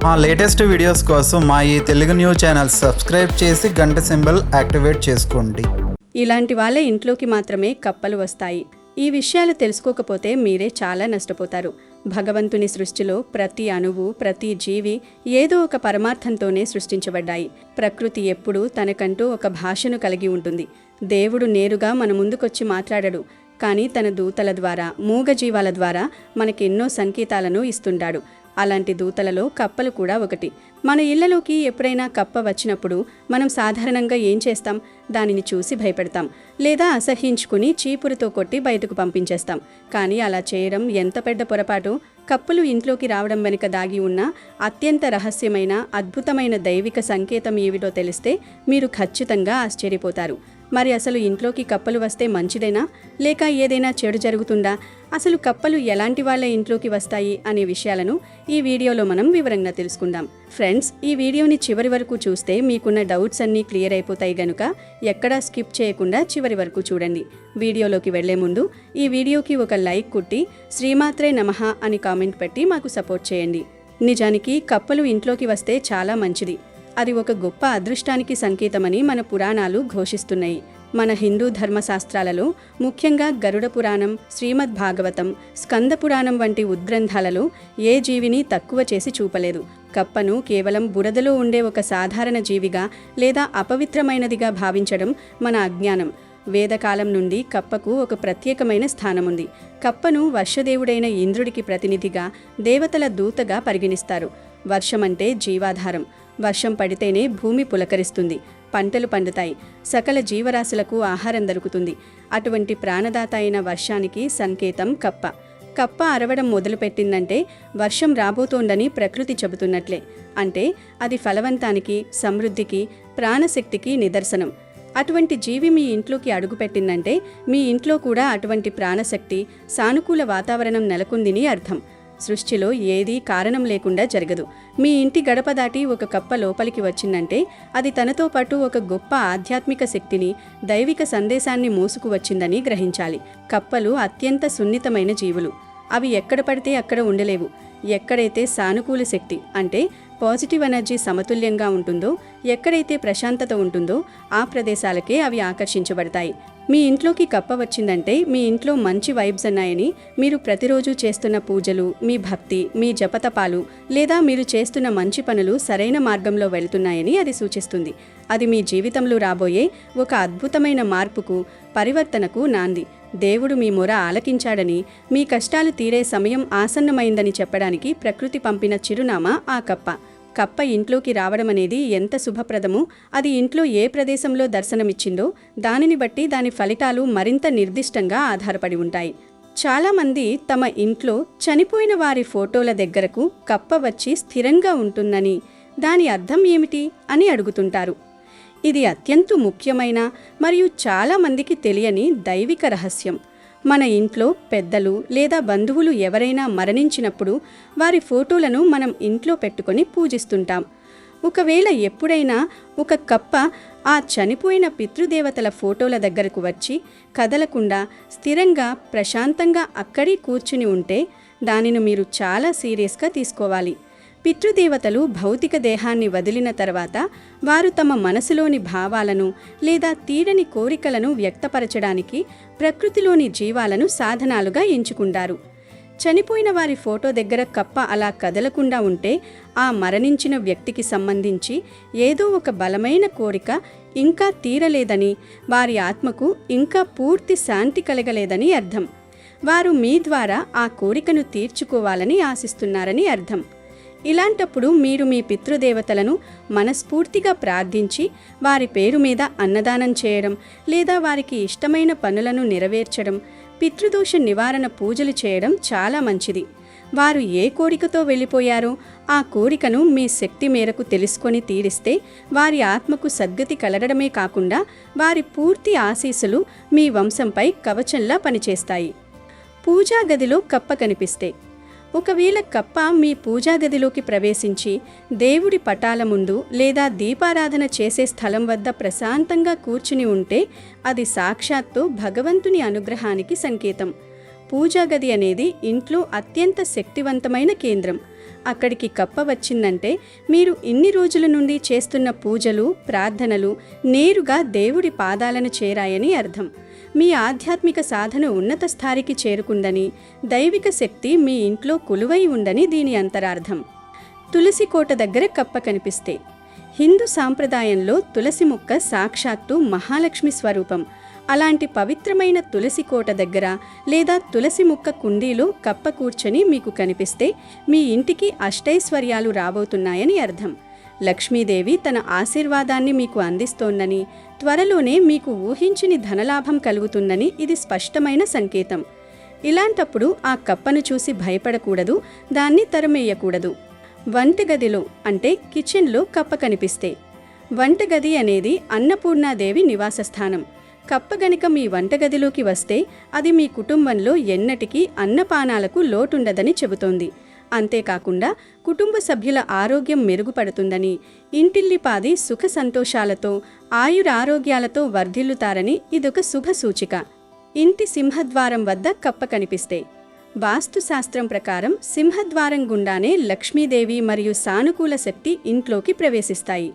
మా latest videos కోసం మా ఈ తెలుగు న్యూస్ ఛానల్ సబ్స్క్రైబ్ చేసి గంట సింబల్ యాక్టివేట్ చేసుకోండి. ఇలాంటి వాళ్ళ ఇంట్లోకి మాత్రమే కప్పలు వస్తాయి. ఈ విషయాలు తెలుసుకోకపోతే మీరే చాలా నష్టపోతారు. భగవంతుని సృష్టిలో ప్రతి అణువు, ప్రతి జీవి ఏదో ఒక పరమార్థంతోనే సృష్టించబడ్డాయి. ప్రకృతి ఎప్పుడూ తనకంటూ ఒక భాషను కలిగి ఉంటుంది. దేవుడు నేరుగా మన ముందుకొచ్చి మాట్లాడడు, కానీ తన దూతల ద్వారా, మూగజీవాల ద్వారా మనకెన్నో సంకేతాలను ఇస్తుంటాడు. అలాంటి దూతలలో కప్పలు కూడా ఒకటి. మన ఇళ్లలోకి ఎప్పుడైనా కప్ప వచ్చినప్పుడు మనం సాధారణంగా ఏం చేస్తాం? దానిని చూసి భయపెడతాం, లేదా అసహ్యించుకుని చీపురుతో కొట్టి బయటకు పంపించేస్తాం. కానీ అలా చేయడం ఎంత పెద్ద పొరపాటు! కప్పలు ఇంట్లోకి రావడం వెనుక దాగి ఉన్న అత్యంత రహస్యమైన, అద్భుతమైన దైవిక సంకేతం ఏమిటో తెలిస్తే మీరు ఖచ్చితంగా ఆశ్చర్యపోతారు. మరి అసలు ఇంట్లోకి కప్పలు వస్తే మంచిదేనా, లేక ఏదైనా చెడు జరుగుతుందా? అసలు కప్పలు ఎలాంటి వాళ్ళ ఇంట్లోకి వస్తాయి అనే విషయాలను ఈ వీడియోలో మనం వివరంగా తెలుసుకుందాం. ఫ్రెండ్స్, ఈ వీడియోని చివరి వరకు చూస్తే మీకున్న డౌట్స్ అన్నీ క్లియర్ అయిపోతాయి గనుక ఎక్కడా స్కిప్ చేయకుండా చివరి వరకు చూడండి. వీడియోలోకి వెళ్లే ముందు ఈ వీడియోకి ఒక లైక్ కొట్టి శ్రీమాత్రే నమః అని కామెంట్ పెట్టి మాకు సపోర్ట్ చేయండి. నిజానికి కప్పలు ఇంట్లోకి వస్తే చాలా మంచిది. అది ఒక గొప్ప అదృష్టానికి సంకేతమని మన పురాణాలు ఘోషిస్తున్నాయి. మన హిందూ ధర్మశాస్త్రాలలో, ముఖ్యంగా గరుడ పురాణం, శ్రీమద్ భాగవతం, స్కంద పురాణం వంటి ఉద్గ్రంథాలలో ఏ జీవిని తక్కువ చేసి చూపలేదు. కప్పను కేవలం బురదలో ఉండే ఒక సాధారణ జీవిగా లేదా అపవిత్రమైనదిగా భావించడం మన అజ్ఞానం. వేదకాలం నుండి కప్పకు ఒక ప్రత్యేకమైన స్థానముంది. కప్పను వర్షదేవుడైన ఇంద్రుడికి ప్రతినిధిగా, దేవతల దూతగా పరిగణిస్తారు. వర్షమంటే జీవాధారం. వర్షం పడితేనే భూమి పులకరిస్తుంది, పంటలు పండుతాయి, సకల జీవరాశులకు ఆహారం దొరుకుతుంది. అటువంటి ప్రాణదాత అయిన వర్షానికి సంకేతం కప్ప. కప్ప అరవడం మొదలుపెట్టిందంటే వర్షం రాబోతోందని ప్రకృతి చెబుతున్నట్లే. అంటే అది ఫలవంతానికి, సమృద్ధికి, ప్రాణశక్తికి నిదర్శనం. అటువంటి జీవి మీ ఇంట్లోకి అడుగుపెట్టిందంటే మీ ఇంట్లో కూడా అటువంటి ప్రాణశక్తి, సానుకూల వాతావరణం నెలకొందని అర్థం. సృష్టిలో ఏదీ కారణం లేకుండా జరగదు. మీ ఇంటి గడప దాటి ఒక కప్ప లోపలికి వచ్చిందంటే అది తనతో పాటు ఒక గొప్ప ఆధ్యాత్మిక శక్తిని, దైవిక సందేశాన్ని మోసుకు వచ్చిందని గ్రహించాలి. కప్పలు అత్యంత సున్నితమైన జీవులు. అవి ఎక్కడ పడితే అక్కడ ఉండలేవు. ఎక్కడైతే సానుకూల శక్తి అంటే పాజిటివ్ ఎనర్జీ సమతుల్యంగా ఉంటుందో, ఎక్కడైతే ప్రశాంతత ఉంటుందో ఆ ప్రదేశాలకే అవి ఆకర్షించబడతాయి. మీ ఇంట్లోకి కప్ప వచ్చిందంటే మీ ఇంట్లో మంచి వైబ్స్ ఉన్నాయని, మీరు ప్రతిరోజు చేస్తున్న పూజలు, మీ భక్తి, మీ జపతపాలు లేదా మీరు చేస్తున్న మంచి పనులు సరైన మార్గంలో వెళుతున్నాయని అది సూచిస్తుంది. అది మీ జీవితంలో రాబోయే ఒక అద్భుతమైన మార్పుకు, పరివర్తనకు నాంది. దేవుడు మీ మొర ఆలకించాడని, మీ కష్టాలు తీరే సమయం ఆసన్నమైందని చెప్పడానికి ప్రకృతి పంపిన చిరునామా ఆ కప్ప. కప్ప ఇంట్లోకి రావడం అనేది ఎంత శుభప్రదమో, అది ఇంట్లో ఏ ప్రదేశంలో దర్శనమిచ్చిందో దానిని బట్టి దాని ఫలితాలు మరింత నిర్దిష్టంగా ఆధారపడి ఉంటాయి. చాలామంది తమ ఇంట్లో చనిపోయిన వారి ఫోటోల దగ్గరకు కప్ప వచ్చి స్థిరంగా ఉంటుందని, దాని అర్థం ఏమిటి అని అడుగుతుంటారు. ఇది అత్యంత ముఖ్యమైన మరియు చాలామందికి తెలియని దైవిక రహస్యం. మన ఇంట్లో పెద్దలు లేదా బంధువులు ఎవరైనా మరణించినప్పుడు వారి ఫోటోలను మనం ఇంట్లో పెట్టుకొని పూజిస్తుంటాం. ఒకవేళ ఎప్పుడైనా ఒక కప్ప ఆ చనిపోయిన పితృదేవతల ఫోటోల దగ్గరకు వచ్చి కదలకుండా స్థిరంగా, ప్రశాంతంగా అక్కడే కూర్చుని ఉంటే దానిని మీరు చాలా సీరియస్గా తీసుకోవాలి. పితృదేవతలు భౌతిక దేహాన్ని వదిలిన తర్వాత వారు తమ మనసులోని భావాలను లేదా తీరని కోరికలను వ్యక్తపరచడానికి ప్రకృతిలోని జీవాలను సాధనాలుగా ఎంచుకుంటారు. చనిపోయిన వారి ఫోటో దగ్గర కప్ప అలా కదలకుండా ఉంటే ఆ మరణించిన వ్యక్తికి సంబంధించి ఏదో ఒక బలమైన కోరిక ఇంకా తీరలేదని, వారి ఆత్మకు ఇంకా పూర్తి శాంతి కలగలేదని అర్థం. వారు మీ ద్వారా ఆ కోరికను తీర్చుకోవాలని ఆశిస్తున్నారని అర్థం. ఇలాంటప్పుడు మీరు మీ పితృదేవతలను మనస్ఫూర్తిగా ప్రార్థించి వారి పేరు మీద అన్నదానం చేయడం, లేదా వారికి ఇష్టమైన పనులను నెరవేర్చడం, పితృదోష నివారణ పూజలు చేయడం చాలా మంచిది. వారు ఏ కోరికతో వెళ్ళిపోయారో ఆ కోరికను మీ శక్తి మేరకు తెలుసుకొని తీరిస్తే వారి ఆత్మకు సద్గతి కలగడమే కాకుండా వారి పూర్తి ఆశీస్సులు మీ వంశంపై కవచంలా పనిచేస్తాయి. పూజా గదిలో కప్ప కనిపిస్తే, ఒకవేళ కప్ప మీ పూజా గదిలోకి ప్రవేశించి దేవుడి పటాల ముందు లేదా దీపారాధన చేసే స్థలం వద్ద ప్రశాంతంగా కూర్చుని ఉంటే అది సాక్షాత్తు భగవంతుని అనుగ్రహానికి సంకేతం. పూజా గది అనేది ఇంట్లో అత్యంత శక్తివంతమైన కేంద్రం. అక్కడికి కప్ప వచ్చిందంటే మీరు ఇన్ని రోజుల నుండి చేస్తున్న పూజలు, ప్రార్థనలు నేరుగా దేవుడి పాదాలను చేరాయని అర్థం. మీ ఆధ్యాత్మిక సాధన ఉన్నత స్థాయికి చేరుకుందని, దైవిక శక్తి మీ ఇంట్లో కొలువై ఉందని దీని అంతరార్థం. తులసి కోట దగ్గర కప్ప కనిపిస్తే. హిందూ సాంప్రదాయంలో తులసి మొక్క సాక్షాత్తు మహాలక్ష్మి స్వరూపం. అలాంటి పవిత్రమైన తులసి కోట దగ్గర లేదా తులసి మొక్క కుండీలో కప్ప కూర్చొని మీకు కనిపిస్తే మీ ఇంటికి అష్టైశ్వర్యాలు రాబోతున్నాయని అర్థం. లక్ష్మీదేవి తన ఆశీర్వాదాన్ని మీకు అందిస్తోందని, త్వరలోనే మీకు ఊహించని ధనలాభం కలుగుతుందని ఇది స్పష్టమైన సంకేతం. ఇలాంటప్పుడు ఆ కప్పను చూసి భయపడకూడదు, దాన్ని తరమేయకూడదు. వంటగదిలో అంటే కిచెన్లో కప్ప కనిపిస్తే. వంటగది అనేది అన్నపూర్ణాదేవి నివాసస్థానం. కప్ప గనుక మీ వంటగదిలోకి వస్తే అది మీ కుటుంబంలో ఎన్నటికీ అన్నపానాలకు లోటుండదని చెబుతోంది. అంతేకాకుండా కుటుంబ సభ్యుల ఆరోగ్యం మెరుగుపడుతుందని, ఇంటిల్లిపాది సుఖ సంతోషాలతో, ఆయురారోగ్యాలతో వర్ధిల్లుతారని ఇదొక శుభ సూచిక. ఇంటి సింహద్వారం వద్ద కప్ప కనిపిస్తే. వాస్తుశాస్త్రం ప్రకారం సింహద్వారం గుండానే లక్ష్మీదేవి మరియు సానుకూల శక్తి ఇంట్లోకి ప్రవేశిస్తాయి.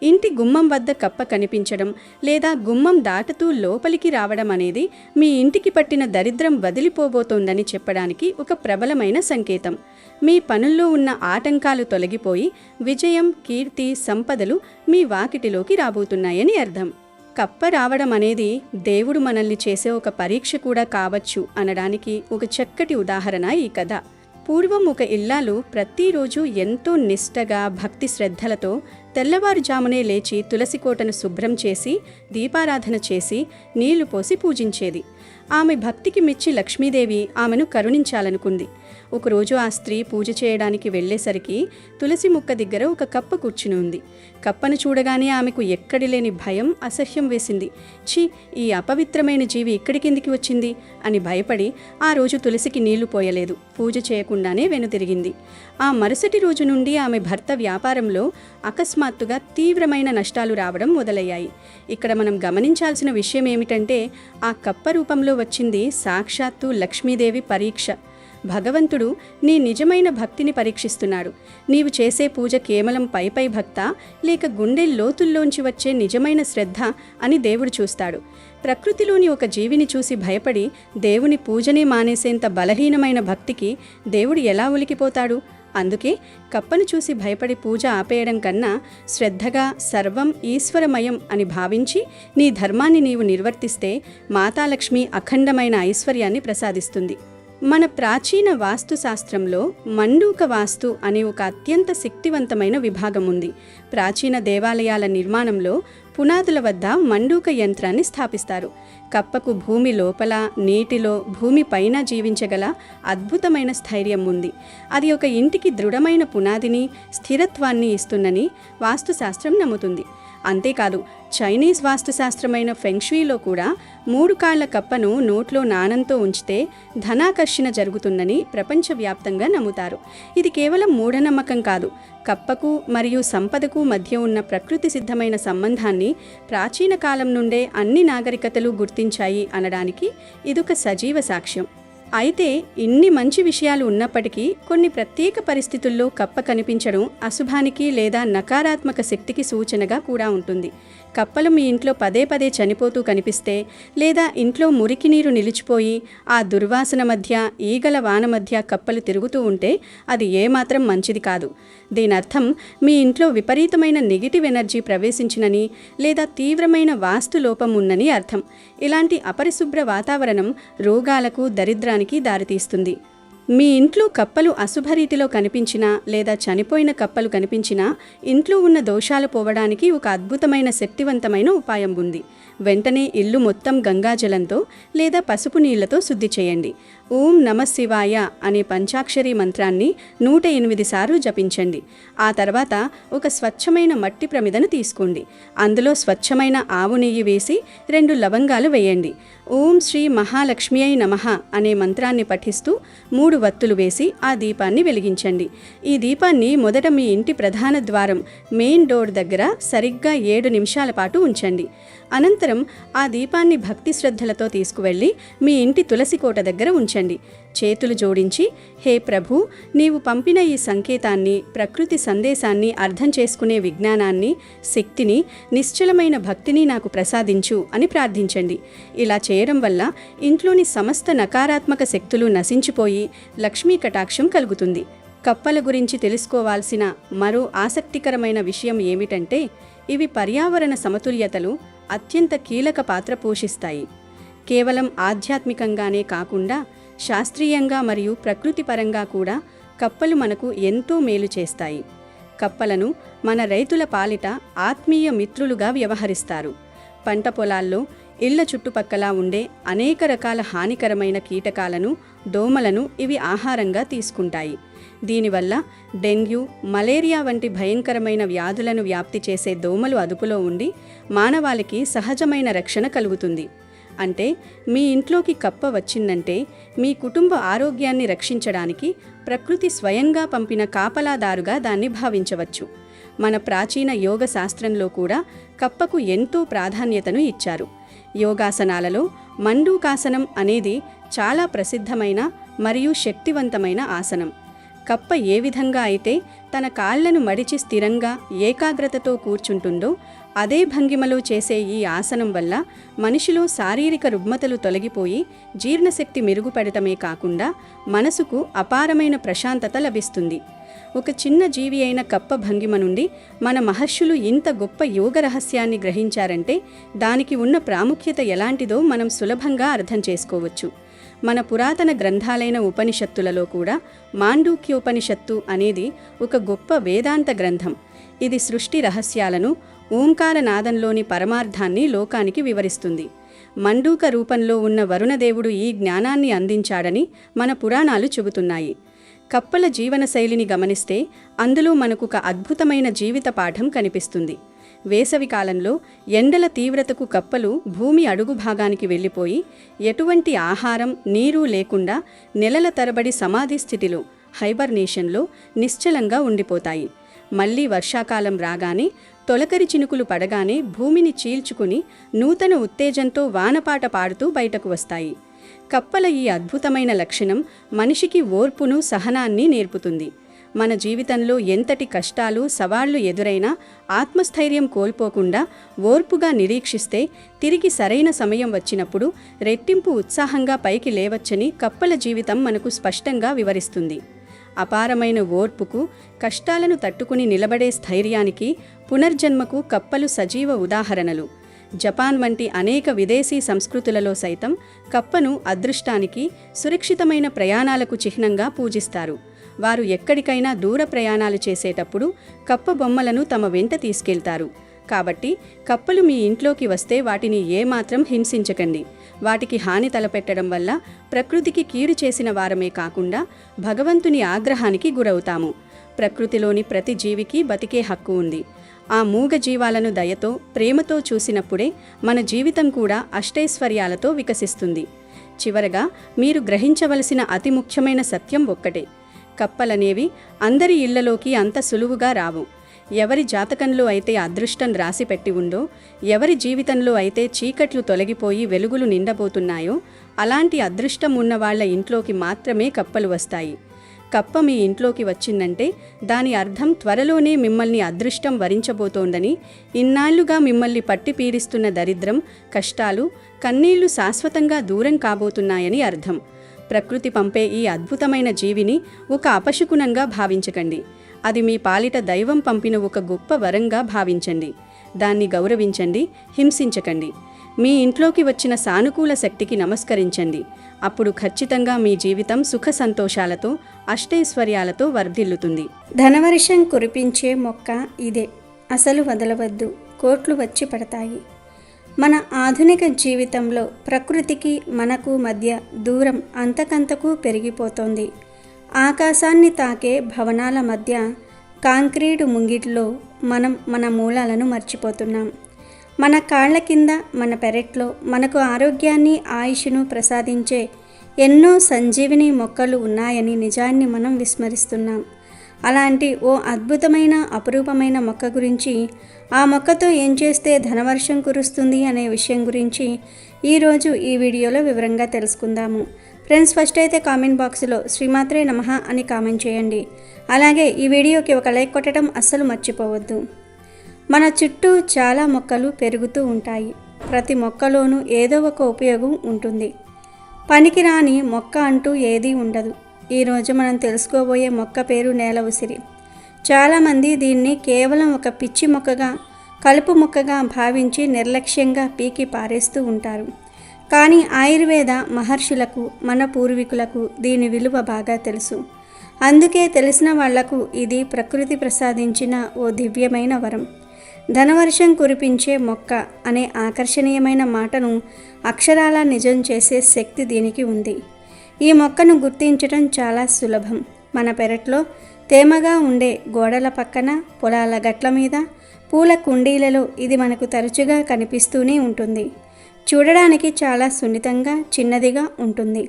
ఇంటి గుమ్మం వద్ద కప్ప కనిపించడం లేదా గుమ్మం దాటుతూ లోపలికి రావడం అనేది మీ ఇంటికి పట్టిన దరిద్రం వదిలిపోబోతోందని చెప్పడానికి ఒక ప్రబలమైన సంకేతం. మీ పనుల్లో ఉన్న ఆటంకాలు తొలగిపోయి విజయం, కీర్తి, సంపదలు మీ వాకిటిలోకి రాబోతున్నాయని అర్థం. కప్ప రావడం అనేది దేవుడు మనల్ని చేసే ఒక పరీక్ష కూడా కావచ్చు అనడానికి ఒక చక్కటి ఉదాహరణ ఈ కథ. పూర్వం ఒక ఇల్లాలు ప్రతిరోజు ఎంతో నిష్టగా, భక్తి శ్రద్ధలతో తెల్లవారుజామునే లేచి తులసి కోటను శుభ్రం చేసి, దీపారాధన చేసి, నీళ్లు పోసి పూజించేది. ఆమె భక్తికి మెచ్చి లక్ష్మీదేవి ఆమెను కరుణించాలనుకుంది. ఒకరోజు ఆ స్త్రీ పూజ చేయడానికి వెళ్లేసరికి తులసి మొక్క దగ్గర ఒక కప్ప కూర్చుని ఉంది. కప్పను చూడగానే ఆమెకు ఎక్కడి లేని భయం, అసహ్యం వేసింది. ఛీ, ఈ అపవిత్రమైన జీవి ఇక్కడి కిందికి వచ్చింది అని భయపడి ఆ రోజు తులసికి నీళ్లు పోయలేదు, పూజ చేయకుండానే వెనుతిరిగింది. ఆ మరుసటి రోజు నుండి ఆమె భర్త వ్యాపారంలో అకస్మాత్తుగా తీవ్రమైన నష్టాలు రావడం మొదలయ్యాయి. ఇక్కడ మనం గమనించాల్సిన విషయం ఏమిటంటే ఆ కప్ప రూపంలో వచ్చింది సాక్షాత్తు లక్ష్మీదేవి పరీక్ష. భగవంతుడు నీ నిజమైన భక్తిని పరీక్షిస్తున్నాడు. నీవు చేసే పూజ కేవలం పైపై భక్తా లేక గుండె లోతుల్లోంచి వచ్చే నిజమైన శ్రద్ధ అని దేవుడు చూస్తాడు. ప్రకృతిలోని ఒక జీవిని చూసి భయపడి దేవుని పూజనే మానేసేంత బలహీనమైన భక్తికి దేవుడు ఎలా ఉలికిపోతాడు? అందుకే కప్పను చూసి భయపడి పూజ ఆపేయడం కన్నా శ్రద్ధగా సర్వం ఈశ్వరమయం అని భావించి నీ ధర్మాన్ని నీవు నిర్వర్తిస్తే మాతాలక్ష్మి అఖండమైన ఐశ్వర్యాన్ని ప్రసాదిస్తుంది. మన ప్రాచీన వాస్తుశాస్త్రంలో మండూక వాస్తు అనే ఒక అత్యంత శక్తివంతమైన విభాగం ఉంది. ప్రాచీన దేవాలయాల నిర్మాణంలో పునాదుల వద్ద మండూక యంత్రాన్ని స్థాపిస్తారు. కప్పకు భూమి లోపల, నీటిలో, భూమి పైన జీవించగల అద్భుతమైన స్థైర్యం ఉంది. అది ఒక ఇంటికి దృఢమైన పునాదిని, స్థిరత్వాన్ని ఇస్తుందని వాస్తుశాస్త్రం నమ్ముతుంది. అంతేకాదు, చైనీస్ వాస్తుశాస్త్రమైన ఫెంగ్షుయిలో కూడా 3 కాళ్ల కప్పను నోట్లో నాణంతో ఉంచితే ధనాకర్షణ జరుగుతుందని ప్రపంచవ్యాప్తంగా నమ్ముతారు. ఇది కేవలం మూఢనమ్మకం కాదు. కప్పకు మరియు సంపదకు మధ్య ఉన్న ప్రకృతి సిద్ధమైన సంబంధాన్ని ప్రాచీన కాలం నుండే అన్ని నాగరికతలు గుర్తించాయి అనడానికి ఇదొక సజీవ సాక్ష్యం. అయితే ఇన్ని మంచి విషయాలు ఉన్నప్పటికీ కొన్ని ప్రత్యేక పరిస్థితుల్లో కప్ప కనిపించడం అశుభానికి లేదా నకారాత్మక శక్తికి సూచనగా కూడా ఉంటుంది. కప్పలు మీ ఇంట్లో పదే పదే చనిపోతూ కనిపిస్తే, లేదా ఇంట్లో మురికి నీరు నిలిచిపోయి ఆ దుర్వాసన మధ్య, ఈగల వాన మధ్య కప్పలు తిరుగుతూ ఉంటే అది ఏమాత్రం మంచిది కాదు. దీని అర్థం మీ ఇంట్లో విపరీతమైన నెగిటివ్ ఎనర్జీ ప్రవేశించినని లేదా తీవ్రమైన వాస్తు లోపం ఉందని అర్థం. ఇలాంటి అపరిశుభ్ర వాతావరణం రోగాలకు, దరిద్రానికి దారితీస్తుంది. మీ ఇంట్లో కప్పలు అశుభరీతిలో కనిపించినా లేదా చనిపోయిన కప్పలు కనిపించినా ఇంట్లో ఉన్న దోషాలు పోవడానికి ఒక అద్భుతమైన శక్తివంతమైన ఉపాయం ఉంది. వెంటనే ఇల్లు మొత్తం గంగాజలంతో లేదా పసుపు నీళ్లతో శుద్ధి చేయండి. ఓం నమః శివాయ అనే పంచాక్షరి మంత్రాన్ని 108 సార్లు జపించండి. ఆ తర్వాత ఒక స్వచ్ఛమైన మట్టి ప్రమిదను తీసుకోండి. అందులో స్వచ్ఛమైన ఆవు నెయ్యి వేసి 2 లవంగాలు వేయండి. ఓం శ్రీ మహాలక్ష్మియై నమః అనే మంత్రాన్ని పఠిస్తూ 3 వత్తులు వేసి ఆ దీపాన్ని వెలిగించండి. ఈ దీపాన్ని మొదట మీ ఇంటి ప్రధాన ద్వారం మెయిన్ డోర్ దగ్గర సరిగ్గా 7 నిమిషాల పాటు ఉంచండి. అనంతరం అనంతరం ఆ దీపాన్ని భక్తి శ్రద్ధలతో తీసుకువెళ్ళి మీ ఇంటి తులసి కోట దగ్గర ఉంచండి. చేతులు జోడించి, హే ప్రభు, నీవు పంపిన ఈ సంకేతాన్ని, ప్రకృతి సందేశాన్ని అర్థం చేసుకునే విజ్ఞానాన్ని, శక్తిని, నిశ్చలమైన భక్తిని నాకు ప్రసాదించు అని ప్రార్థించండి. ఇలా చేయడం వల్ల ఇంట్లోని సమస్త నకారాత్మక శక్తులు నశించిపోయి లక్ష్మీ కటాక్షం కలుగుతుంది. కప్పల గురించి తెలుసుకోవాల్సిన మరో ఆసక్తికరమైన విషయం ఏమిటంటే, ఇవి పర్యావరణ సమతుల్యతలో అత్యంత కీలక పాత్ర పోషిస్తాయి. కేవలం ఆధ్యాత్మికంగానే కాకుండా శాస్త్రీయంగా మరియు ప్రకృతిపరంగా కూడా కప్పలు మనకు ఎంతో మేలు చేస్తాయి. కప్పలను మన రైతుల పాలిట ఆత్మీయ మిత్రులుగా వ్యవహరిస్తారు. పంట పొలాల్లో, ఇళ్ల చుట్టుపక్కల ఉండే అనేక రకాల హానికరమైన కీటకాలను, దోమలను ఇవి ఆహారంగా తీసుకుంటాయి. దీనివల్ల డెంగ్యూ, మలేరియా వంటి భయంకరమైన వ్యాధులను వ్యాప్తి చేసే దోమలు అదుపులో ఉండి మానవాళికి సహజమైన రక్షణ కలుగుతుంది. అంటే మీ ఇంట్లోకి కప్ప వచ్చిందంటే మీ కుటుంబ ఆరోగ్యాన్ని రక్షించడానికి ప్రకృతి స్వయంగా పంపిన కాపలాదారుగా దాన్ని భావించవచ్చు. మన ప్రాచీన యోగ శాస్త్రంలో కూడా కప్పకు ఎంతో ప్రాధాన్యతను ఇచ్చారు. యోగాసనాలలో మండూకాసనం అనేది చాలా ప్రసిద్ధమైన మరియు శక్తివంతమైన ఆసనం. కప్ప ఏ విధంగా అయితే తన కాళ్లను మడిచి స్థిరంగా ఏకాగ్రతతో కూర్చుంటుందో అదే భంగిమలో చేసే ఈ ఆసనం వల్ల మనిషిలో శారీరక రుగ్మతలు తొలగిపోయి జీర్ణశక్తి మెరుగుపడటమే కాకుండా మనసుకు అపారమైన ప్రశాంతత లభిస్తుంది. ఒక చిన్న జీవి అయిన కప్ప భంగిమ నుండి మన మహర్షులు ఇంత గొప్ప యోగ రహస్యాన్ని గ్రహించారంటే దానికి ఉన్న ప్రాముఖ్యత ఎలాంటిదో మనం సులభంగా అర్థం చేసుకోవచ్చు. మన పురాతన గ్రంథాలైన ఉపనిషత్తులలో కూడా మాండూక్యోపనిషత్తు అనేది ఒక గొప్ప వేదాంత గ్రంథం. ఇది సృష్టి రహస్యాలను, ఓంకారనాదంలోని పరమార్థాన్ని లోకానికి వివరిస్తుంది. మండూక రూపంలో ఉన్న వరుణదేవుడు ఈ జ్ఞానాన్ని అందించాడని మన పురాణాలు చెబుతున్నాయి. కప్పల జీవనశైలిని గమనిస్తే అందులో మనకొక అద్భుతమైన జీవిత పాఠం కనిపిస్తుంది. వేసవి కాలంలో ఎండల తీవ్రతకు కప్పలు భూమి అడుగు భాగానికి వెళ్ళిపోయి ఎటువంటి ఆహారం, నీరు లేకుండా నెలల తరబడి సమాధి స్థితిలో, హైబర్నేషన్లో నిశ్చలంగా ఉండిపోతాయి. మళ్లీ వర్షాకాలం రాగానే, తొలకరి చినుకులు పడగానే భూమిని చీల్చుకుని నూతన ఉత్తేజంతో వానపాట పాడుతూ బయటకు వస్తాయి. కప్పల ఈ అద్భుతమైన లక్షణం మనిషికి ఓర్పును, సహనాన్ని నేర్పుతుంది. మన జీవితంలో ఎంతటి కష్టాలు, సవాళ్లు ఎదురైనా ఆత్మస్థైర్యం కోల్పోకుండా ఓర్పుగా నిరీక్షిస్తే తిరిగి సరైన సమయం వచ్చినప్పుడు రెట్టింపు ఉత్సాహంగా పైకి లేవచ్చని కప్పల జీవితం మనకు స్పష్టంగా వివరిస్తుంది. అపారమైన ఓర్పుకు, కష్టాలను తట్టుకుని నిలబడే స్థైర్యానికి, పునర్జన్మకు కప్పలు సజీవ ఉదాహరణలు. జపాన్ వంటి అనేక విదేశీ సంస్కృతులలో సైతం కప్పను అదృష్టానికి, సురక్షితమైన ప్రయాణాలకు చిహ్నంగా పూజిస్తారు. వారు ఎక్కడికైనా దూర ప్రయాణాలు చేసేటప్పుడు కప్ప బొమ్మలను తమ వెంట తీసుకెళ్తారు. కాబట్టి కప్పలు మీ ఇంట్లోకి వస్తే వాటిని ఏమాత్రం హింసించకండి. వాటికి హాని తలపెట్టడం వల్ల ప్రకృతికి కీడు చేసిన వారమే కాకుండా భగవంతుని ఆగ్రహానికి గురవుతాము. ప్రకృతిలోని ప్రతి జీవికి బతికే హక్కు ఉంది. ఆ మూగ జీవాలను దయతో, ప్రేమతో చూసినప్పుడే మన జీవితం కూడా అష్టైశ్వర్యాలతో వికసిస్తుంది. చివరగా మీరు గ్రహించవలసిన అతి ముఖ్యమైన సత్యం ఒక్కటే: కప్పలనేవి అందరి ఇళ్లలోకి అంత సులువుగా రావు. ఎవరి జాతకంలో అయితే అదృష్టం రాసిపెట్టి ఉందో, ఎవరి జీవితంలో అయితే చీకట్లు తొలగిపోయి వెలుగులు నిండబోతున్నాయో అలాంటి అదృష్టం ఉన్న వాళ్ల ఇంట్లోకి మాత్రమే కప్పలు వస్తాయి. కప్ప మీ ఇంట్లోకి వచ్చిందంటే దాని అర్థం త్వరలోనే మిమ్మల్ని అదృష్టం వరించబోతోందని, ఇన్నాళ్లుగా మిమ్మల్ని పట్టి పీడిస్తున్న దరిద్రం, కష్టాలు, కన్నీళ్లు శాశ్వతంగా దూరం కాబోతున్నాయని అర్థం. ప్రకృతి పంపే ఈ అద్భుతమైన జీవిని ఒక అపశకునంగా భావించకండి. అది మీ పాలిట దైవం పంపిన ఒక గొప్ప వరంగా భావించండి. దాన్ని గౌరవించండి, హింసించకండి. మీ ఇంట్లోకి వచ్చిన సానుకూల శక్తికి నమస్కరించండి. అప్పుడు ఖచ్చితంగా మీ జీవితం సుఖ సంతోషాలతో, అష్టైశ్వర్యాలతో వర్ధిల్లుతుంది. ధనవర్షం కురిపించే మొక్క ఇదే. అసలు వదలవద్దు, కోట్లు వచ్చి పడతాయి. మన ఆధునిక జీవితంలో ప్రకృతికి మనకు మధ్య దూరం అంతకంతకు పెరిగిపోతోంది. ఆకాశాన్ని తాకే భవనాల మధ్య కాంక్రీటు ముంగిట్లో మనం మన మూలాలను మర్చిపోతున్నాం. మన కాళ్ల కింద, మన పెరట్లో మనకు ఆరోగ్యాన్ని, ఆయుష్ను ప్రసాదించే ఎన్నో సంజీవిని మొక్కలు ఉన్నాయని నిజాన్ని మనం విస్మరిస్తున్నాం. అలాంటి ఓ అద్భుతమైన అపురూపమైన మొక్క గురించి, ఆ మొక్కతో ఏం చేస్తే ధనవర్షం కురుస్తుంది అనే విషయం గురించి ఈరోజు ఈ వీడియోలో వివరంగా తెలుసుకుందాము. ఫ్రెండ్స్, ఫస్ట్ అయితే కామెంట్ బాక్స్లో శ్రీమాత్రే నమః అని కామెంట్ చేయండి. అలాగే ఈ వీడియోకి ఒక లైక్ కొట్టడం అస్సలు మర్చిపోవద్దు. మన చుట్టూ చాలా మొక్కలు పెరుగుతూ ఉంటాయి. ప్రతి మొక్కలోనూ ఏదో ఒక ఉపయోగం ఉంటుంది. పనికిరాని మొక్క అంటూ ఏదీ ఉండదు. ఈరోజు మనం తెలుసుకోబోయే మొక్క పేరు నేల ఉసిరి. చాలామంది దీన్ని కేవలం ఒక పిచ్చి మొక్కగా, కలుపు మొక్కగా భావించి నిర్లక్ష్యంగా పీకి పారేస్తూ ఉంటారు. కానీ ఆయుర్వేద మహర్షులకు, మన పూర్వీకులకు దీని విలువ బాగా తెలుసు. అందుకే తెలిసిన వాళ్లకు ఇది ప్రకృతి ప్రసాదించిన ఓ దివ్యమైన వరం. ధనవర్షం కురిపించే మొక్క అనే ఆకర్షణీయమైన మాటను అక్షరాలా నిజం చేసే శక్తి దీనికి ఉంది. ఈ మొక్కను గుర్తించడం చాలా సులభం. మన పెరట్లో తేమగా ఉండే గోడల పక్కన, పొలాల గట్ల మీద, పూల కుండీలలో ఇది మనకు తరచుగా కనిపిస్తూనే ఉంటుంది. చూడడానికి చాలా సున్నితంగా, చిన్నదిగా ఉంటుంది.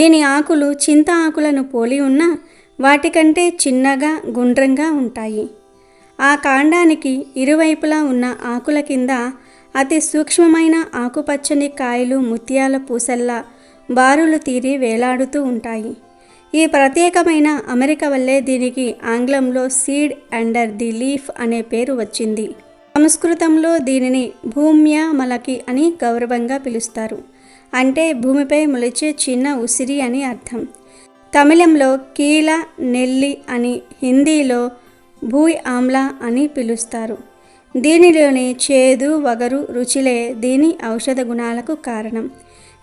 దీని ఆకులు చింత ఆకులను పోలి ఉన్నా వాటికంటే చిన్నగా, గుండ్రంగా ఉంటాయి. ఆ కాండానికి ఇరువైపులా ఉన్న ఆకుల కింద అతి సూక్ష్మమైన ఆకుపచ్చని కాయలు ముత్యాల పూసల్లా బారులు తీరి వేలాడుతూ ఉంటాయి. ఈ ప్రత్యేకమైన అమెరిక వల్లే దీనికి ఆంగ్లంలో సీడ్ అండర్ ది లీఫ్ అనే పేరు వచ్చింది. సంస్కృతంలో దీనిని భూమ్యామలకి అని గౌరవంగా పిలుస్తారు. అంటే భూమిపై మొలిచే చిన్న ఉసిరి అని అర్థం. తమిళంలో కీల నెల్లి అని, హిందీలో భూయ్ ఆమ్లా అని పిలుస్తారు. దీనిలోని చేదు, వగరు రుచులే దీని ఔషధ గుణాలకు కారణం.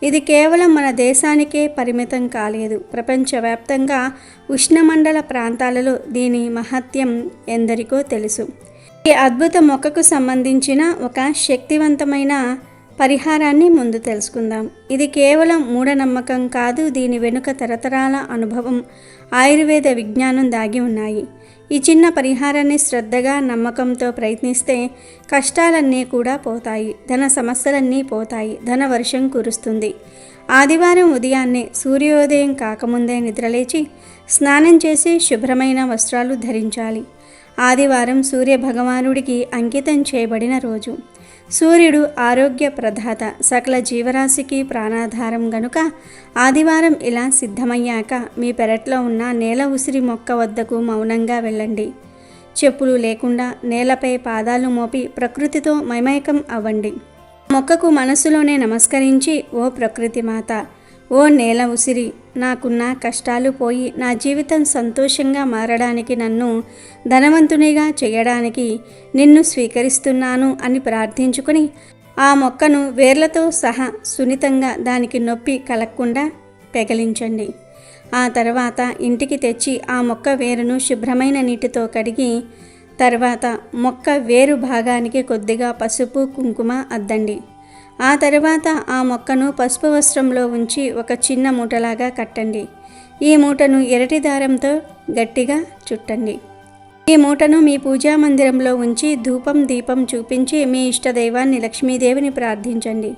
ఇది కేవలం మన దేశానికే పరిమితం కాలేదు. ప్రపంచవ్యాప్తంగా ఉష్ణమండల ప్రాంతాలలో దీని మహత్యం ఎందరికో తెలుసు. ఈ అద్భుత మొక్కకు సంబంధించిన ఒక శక్తివంతమైన పరిహారాన్ని ముందు తెలుసుకుందాం. ఇది కేవలం మూఢనమ్మకం కాదు. దీని వెనుక తరతరాల అనుభవం, ఆయుర్వేద విజ్ఞానం దాగి ఉన్నాయి. ఈ చిన్న పరిహారాన్ని శ్రద్ధగా, నమ్మకంతో ప్రయత్నిస్తే కష్టాలన్నీ కూడా పోతాయి. ధన సమస్యలన్నీ పోతాయి. ధన వర్షం కురుస్తుంది. ఆదివారం ఉదయాన్నే సూర్యోదయం కాకముందే నిద్రలేచి స్నానం చేసి శుభ్రమైన వస్త్రాలు ధరించాలి. ఆదివారం సూర్య భగవానుడికి అంకితం చేయబడిన రోజు. సూర్యుడు ఆరోగ్య ప్రదాత, సకల జీవరాశికి ప్రాణాధారం గనుక ఆదివారం ఇలా సిద్ధమయ్యాక మీ పెరట్లో ఉన్న నేల ఉసిరి మొక్క వద్దకు మౌనంగా వెళ్ళండి. చెప్పులు లేకుండా నేలపై పాదాలు మోపి ప్రకృతితో మైమైకం అవ్వండి. మొక్కకు మనసులోనే నమస్కరించి, ఓ ప్రకృతి మాత, ఓ నేల ఉసిరి, నాకున్న కష్టాలు పోయి నా జీవితం సంతోషంగా మారడానికి, నన్ను ధనవంతునిగా చేయడానికి నిన్ను స్వీకరిస్తున్నాను అని ప్రార్థించుకుని ఆ మొక్కను వేర్లతో సహా సున్నితంగా, దానికి నొప్పి కలగకుండా పెగిలించండి. ఆ తర్వాత ఇంటికి తెచ్చి ఆ మొక్క వేరును శుభ్రమైన నీటితో కడిగి, తర్వాత మొక్క వేరు భాగానికి కొద్దిగా పసుపు, కుంకుమ అద్దండి. ఆ తర్వాత ఆ మొక్కను పసుపు వస్త్రంలో ఉంచి ఒక చిన్న మూటలాగా కట్టండి. ఈ మూటను ఎర్రటి దారంతో గట్టిగా చుట్టండి. ఈ మూటను మీ పూజా మందిరంలో ఉంచి ధూపం, దీపం చూపించి మీ ఇష్టదైవాన్ని లక్ష్మీదేవిని ప్రార్థించండి.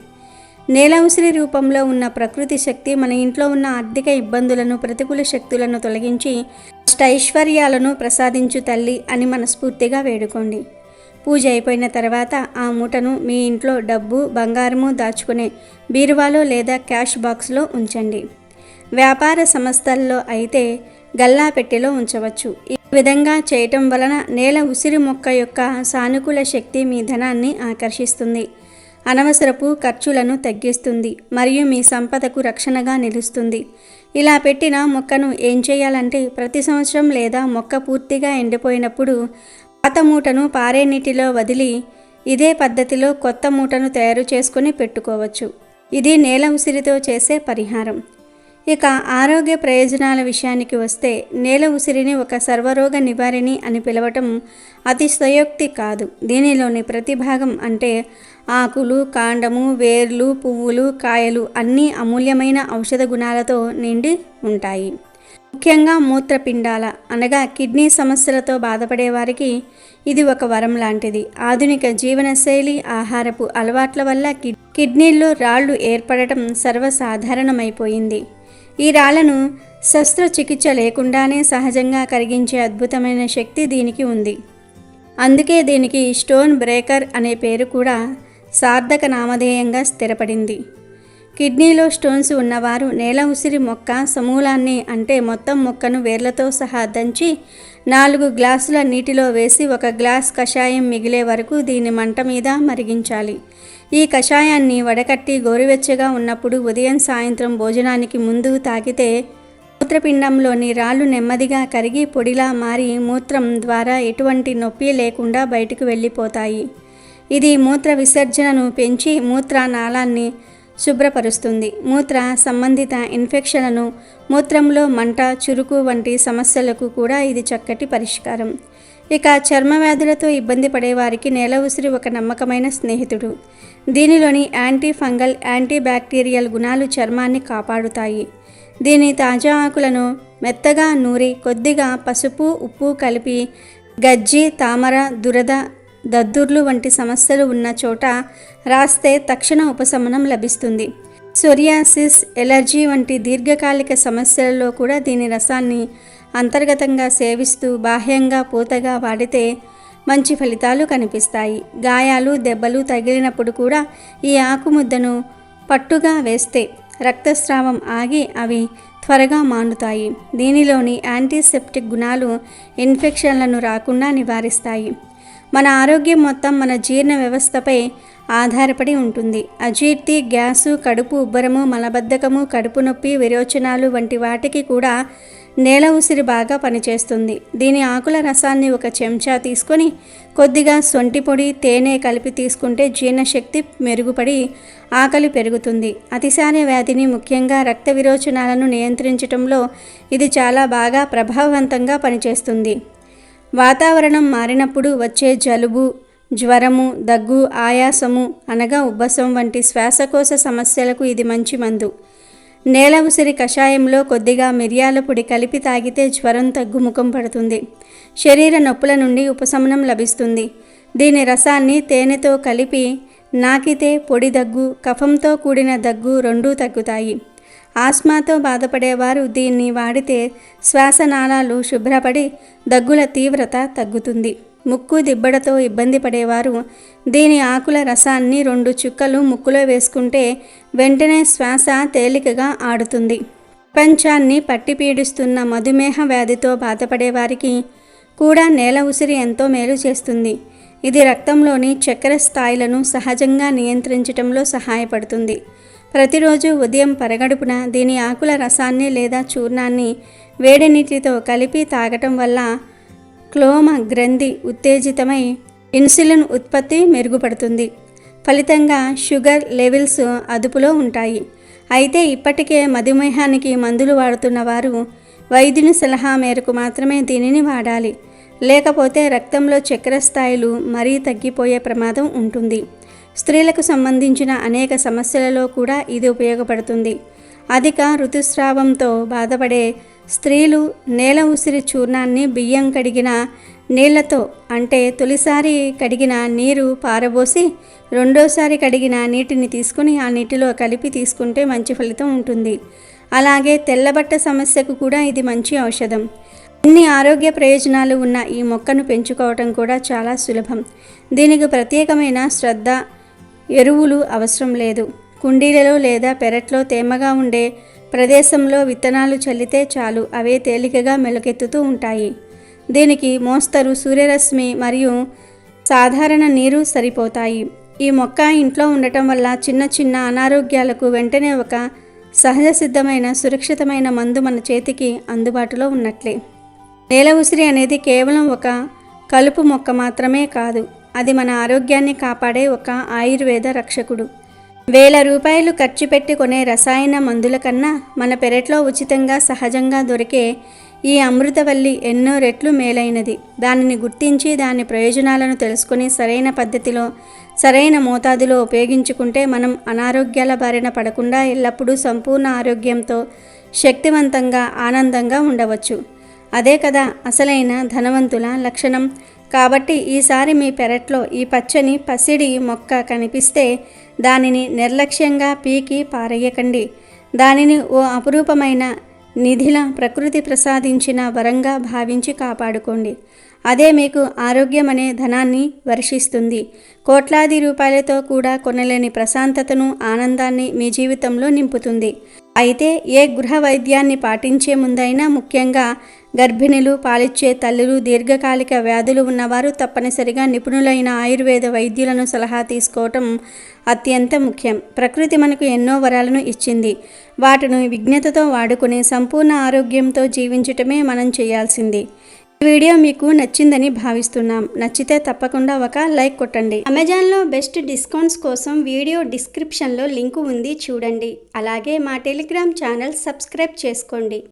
నేల ఉసిరి రూపంలో ఉన్న ప్రకృతి శక్తి మన ఇంట్లో ఉన్న ఆర్థిక ఇబ్బందులను, ప్రతికూల శక్తులను తొలగించి అష్టైశ్వర్యాలను ప్రసాదించు తల్లి అని మనస్ఫూర్తిగా వేడుకోండి. పూజ అయిపోయిన తర్వాత ఆ మూటను మీ ఇంట్లో డబ్బు, బంగారము దాచుకునే బీరువాలో లేదా క్యాష్ బాక్స్లో ఉంచండి. వ్యాపార సంస్థల్లో అయితే గల్లా పెట్టెలో ఉంచవచ్చు. ఈ విధంగా చేయటం వలన నేల ఉసిరి మొక్క యొక్క సానుకూల శక్తి మీ ధనాన్ని ఆకర్షిస్తుంది, అనవసరపు ఖర్చులను తగ్గిస్తుంది మరియు మీ సంపదకు రక్షణగా నిలుస్తుంది. ఇలా పెట్టిన మొక్కను ఏం చేయాలంటే, ప్రతి సంవత్సరం లేదా మొక్క పూర్తిగా ఎండిపోయినప్పుడు పాత మూటను పారే నీటిలో వదిలి ఇదే పద్ధతిలో కొత్త మూటను తయారు చేసుకుని పెట్టుకోవచ్చు. ఇది నేల ఉసిరితో చేసే పరిహారం. ఇక ఆరోగ్య ప్రయోజనాల విషయానికి వస్తే, నేల ఉసిరిని ఒక సర్వరోగ నివారిణి అని పిలవటం అతిశయోక్తి కాదు. దీనిలోని ప్రతి భాగం అంటే ఆకులు, కాండము, వేర్లు, పువ్వులు, కాయలు అన్నీ అమూల్యమైన ఔషధ గుణాలతో నిండి ఉంటాయి. ముఖ్యంగా మూత్రపిండాల అనగా కిడ్నీ సమస్యలతో బాధపడే వారికి ఇది ఒక వరం లాంటిది. ఆధునిక జీవనశైలి, ఆహారపు అలవాట్ల వల్ల కిడ్నీల్లో రాళ్లు ఏర్పడటం సర్వసాధారణమైపోయింది. ఈ రాళ్లను శస్త్రచికిత్స లేకుండానే సహజంగా కరిగించే అద్భుతమైన శక్తి దీనికి ఉంది. అందుకే దీనికి స్టోన్ బ్రేకర్ అనే పేరు కూడా సార్థక నామధేయంగా స్థిరపడింది. కిడ్నీలో స్టోన్స్ ఉన్నవారు నేల ఉసిరి మొక్క సమూలాన్ని అంటే మొత్తం మొక్కను వేర్లతో సహా దంచి 4 గ్లాసుల నీటిలో వేసి 1 గ్లాస్ కషాయం మిగిలే వరకు దీన్ని మంట మీద మరిగించాలి. ఈ కషాయాన్ని వడకట్టి గోరువెచ్చగా ఉన్నప్పుడు ఉదయం సాయంత్రం భోజనానికి ముందు తాగితే మూత్రపిండంలోని రాళ్ళు నెమ్మదిగా కరిగి పొడిలా మారి మూత్రం ద్వారా ఎటువంటి నొప్పి లేకుండా బయటకు వెళ్ళిపోతాయి. ఇది మూత్ర విసర్జనను పెంచి మూత్రనాళాన్ని శుభ్రపరుస్తుంది. మూత్ర సంబంధిత ఇన్ఫెక్షన్లను, మూత్రంలో మంట, చురుకు వంటి సమస్యలకు కూడా ఇది చక్కటి పరిష్కారం. ఇక చర్మ వ్యాధులతో ఇబ్బంది పడేవారికి నేల ఉసిరి ఒక నమ్మకమైన స్నేహితుడు. దీనిలోని యాంటీ ఫంగల్, యాంటీ బ్యాక్టీరియల్ గుణాలు చర్మాన్ని కాపాడుతాయి. దీని తాజా ఆకులను మెత్తగా నూరి కొద్దిగా పసుపు, ఉప్పు కలిపి గజ్జి, తామర, దురద, దద్దుర్లు వంటి సమస్యలు ఉన్న చోట రాస్తే తక్షణ ఉపశమనం లభిస్తుంది. సోరియాసిస్, ఎలర్జీ వంటి దీర్ఘకాలిక సమస్యలలో కూడా దీని రసాన్ని అంతర్గతంగా సేవిస్తూ బాహ్యంగా పూతగా వాడితే మంచి ఫలితాలు కనిపిస్తాయి. గాయాలు, దెబ్బలు తగిలినప్పుడు కూడా ఈ ఆకుముద్దను పట్టుగా వేస్తే రక్తస్రావం ఆగి అవి త్వరగా మానుతాయి. దీనిలోని యాంటీసెప్టిక్ గుణాలు ఇన్ఫెక్షన్లను రాకుండా నివారిస్తాయి. మన ఆరోగ్యం మొత్తం మన జీర్ణ వ్యవస్థపై ఆధారపడి ఉంటుంది. అజీర్తి, గ్యాసు, కడుపు ఉబ్బరము, మలబద్ధకము, కడుపు నొప్పి, విరోచనాలు వంటి వాటికి కూడా నేల ఉసిరి బాగా పనిచేస్తుంది. దీని ఆకుల రసాన్ని 1 చెంచా తీసుకొని కొద్దిగా సొంటి పొడి, తేనె కలిపి తీసుకుంటే జీర్ణశక్తి మెరుగుపడి ఆకలి పెరుగుతుంది. అతిసార వ్యాధిని, ముఖ్యంగా రక్త విరోచనాలను నియంత్రించడంలో ఇది చాలా బాగా ప్రభావవంతంగా పనిచేస్తుంది. వాతావరణం మారినప్పుడు వచ్చే జలుబు, జ్వరము, దగ్గు, ఆయాసము అనగా ఉబ్బసం వంటి శ్వాసకోశ సమస్యలకు ఇది మంచి మందు. నేల ఉసిరి కషాయంలో కొద్దిగా మిరియాల పొడి కలిపి తాగితే జ్వరం తగ్గుముఖం పడుతుంది. శరీర నొప్పుల నుండి ఉపశమనం లభిస్తుంది. దీని రసాన్ని తేనెతో కలిపి నాకితే పొడి దగ్గు, కఫంతో కూడిన దగ్గు రెండూ తగ్గుతాయి. ఆస్మాతో బాధపడేవారు దీన్ని వాడితే శ్వాసనాళాలు శుభ్రపడి దగ్గుల తీవ్రత తగ్గుతుంది. ముక్కు దిబ్బడతో ఇబ్బంది పడేవారు దీని ఆకుల రసాన్ని 2 చుక్కలు ముక్కులో వేసుకుంటే వెంటనే శ్వాస తేలికగా ఆడుతుంది. ప్రపంచాన్ని పట్టి పీడిస్తున్న మధుమేహ వ్యాధితో బాధపడేవారికి కూడా నేల ఉసిరి ఎంతో మేలు చేస్తుంది. ఇది రక్తంలోని చక్కెర స్థాయిలను సహజంగా నియంత్రించడంలో సహాయపడుతుంది. ప్రతిరోజు ఉదయం పరగడుపున దీని ఆకుల రసాన్ని లేదా చూర్ణాన్ని వేడి నీటితో కలిపి తాగటం వల్ల క్లోమ గ్రంథి ఉత్తేజితమై ఇన్సులిన్ ఉత్పత్తి మెరుగుపడుతుంది. ఫలితంగా షుగర్ లెవెల్స్ అదుపులో ఉంటాయి. అయితే ఇప్పటికే మధుమేహానికి మందులు వాడుతున్న వారు వైద్యుని సలహా మేరకు మాత్రమే దీనిని వాడాలి. లేకపోతే రక్తంలో చక్కెర స్థాయిలు మరీ తగ్గిపోయే ప్రమాదం ఉంటుంది. స్త్రీలకు సంబంధించిన అనేక సమస్యలలో కూడా ఇది ఉపయోగపడుతుంది. అధిక ఋతుస్రావంతో బాధపడే స్త్రీలు నేల ఉసిరి చూర్ణాన్ని బియ్యం కడిగిన నీళ్లతో అంటే తొలిసారి కడిగిన నీరు పారబోసి రెండోసారి కడిగిన నీటిని తీసుకుని ఆ నీటిలో కలిపి తీసుకుంటే మంచి ఫలితం ఉంటుంది. అలాగే తెల్లబట్ట సమస్యకు కూడా ఇది మంచి ఔషధం. ఇన్ని ఆరోగ్య ప్రయోజనాలు ఉన్న ఈ మొక్కను పెంచుకోవటం కూడా చాలా సులభం. దీనికి ప్రత్యేకమైన శ్రద్ధ, ఎరువులు అవసరం లేదు. కుండీలలో లేదా పెరట్లో తేమగా ఉండే ప్రదేశంలో విత్తనాలు చల్లితే చాలు, అవే తేలికగా మెలకెత్తుతూ ఉంటాయి. దీనికి మోస్తరు సూర్యరశ్మి మరియు సాధారణ నీరు సరిపోతాయి. ఈ మొక్క ఇంట్లో ఉండటం వల్ల చిన్న చిన్న అనారోగ్యాలకు వెంటనే ఒక సహజ సిద్ధమైన సురక్షితమైన మందు మన చేతికి అందుబాటులో ఉన్నట్లే. నేల ఉసిరి అనేది కేవలం ఒక కలుపు మొక్క మాత్రమే కాదు, అది మన ఆరోగ్యాన్ని కాపాడే ఒక ఆయుర్వేద రక్షకుడు. 1000 రూపాయలు ఖర్చు పెట్టి కొనే రసాయన మందుల కన్నా మన పెరట్లో ఉచితంగా సహజంగా దొరికే ఈ అమృతవల్లి ఎన్నో రెట్లు మేలైనది. దానిని గుర్తించి దాని ప్రయోజనాలను తెలుసుకొని సరైన పద్ధతిలో సరైన మోతాదులో ఉపయోగించుకుంటే మనం అనారోగ్యాల బారిన పడకుండా ఎల్లప్పుడూ సంపూర్ణ ఆరోగ్యంతో శక్తివంతంగా ఆనందంగా ఉండవచ్చు. అదే కదా అసలైన ధనవంతుల లక్షణం. కాబట్టి ఈసారి మీ పెరట్లో ఈ పచ్చని పసిడి మొక్క కనిపిస్తే దానిని నిర్లక్ష్యంగా పీకి పారేయకండి. దానిని ఓ అపురూపమైన నిధిలా ప్రకృతి ప్రసాదించిన వరంగా భావించి కాపాడుకోండి. అదే మీకు ఆరోగ్యం అనే ధనాన్ని వర్షిస్తుంది. కోట్లాది రూపాయలతో కూడా కొనలేని ప్రశాంతతను, ఆనందాన్ని మీ జీవితంలో నింపుతుంది. అయితే ఏ గృహ వైద్యాన్ని పాటించే ముందైనా, ముఖ్యంగా గర్భిణులు, పాలిచ్చే తల్లులు, దీర్ఘకాలిక వ్యాధులు ఉన్నవారు తప్పనిసరిగా నిపుణులైన ఆయుర్వేద వైద్యులను సలహా తీసుకోవటం అత్యంత ముఖ్యం. ప్రకృతి మనకు ఎన్నో వరాలను ఇచ్చింది. వాటిని విజ్ఞతతో వాడుకుని సంపూర్ణ ఆరోగ్యంతో జీవించటమే మనం చేయాల్సింది. ఈ వీడియో మీకు నచ్చిందని భావిస్తున్నాం. నచ్చితే తప్పకుండా ఒక లైక్ కొట్టండి. అమెజాన్లో బెస్ట్ డిస్కౌంట్స్ కోసం వీడియో డిస్క్రిప్షన్లో లింకు ఉంది, చూడండి. అలాగే మా టెలిగ్రామ్ ఛానల్ సబ్స్క్రైబ్ చేసుకోండి.